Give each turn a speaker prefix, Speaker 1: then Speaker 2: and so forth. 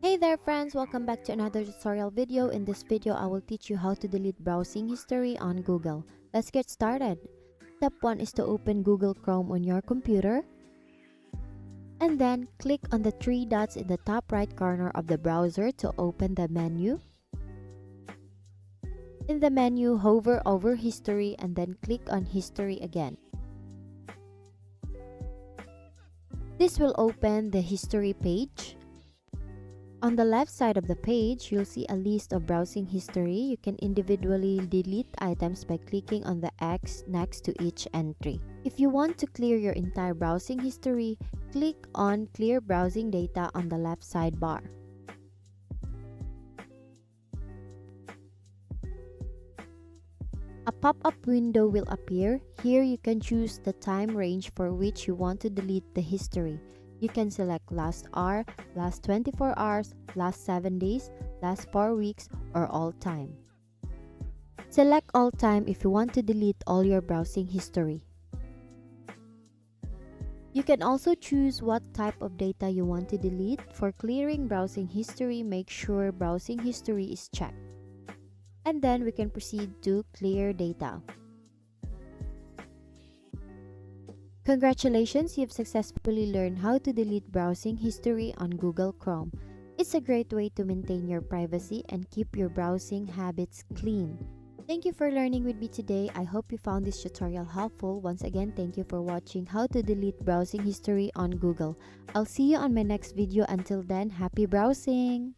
Speaker 1: Hey there friends, welcome back to another tutorial video. In this video, I will teach you how to delete browsing history on Google. Let's get started. Step 1 is to open Google Chrome on your computer and then click on the three dots in the top right corner of the browser to open the menu. In the menu, hover over History and then click on History again. This will open the History page. On the left side of the page, you'll see a list of browsing history. You can individually delete items by clicking on the X next to each entry. If you want to clear your entire browsing history, click on Clear Browsing Data on the left sidebar. A pop-up window will appear. Here you can choose the time range for which you want to delete the history. You can select last hour, last 24 hours, last 7 days, last 4 weeks, or all time. Select all time if you want to delete all your browsing history. You can also choose what type of data you want to delete. For clearing browsing history, make sure browsing history is checked. And then we can proceed to clear data. Congratulations, you've successfully learned how to delete browsing history on Google Chrome. It's a great way to maintain your privacy and keep your browsing habits clean. Thank you for learning with me today. I hope you found this tutorial helpful. Once again, thank you for watching how to delete browsing history on Google. I'll see you on my next video. Until then, happy browsing!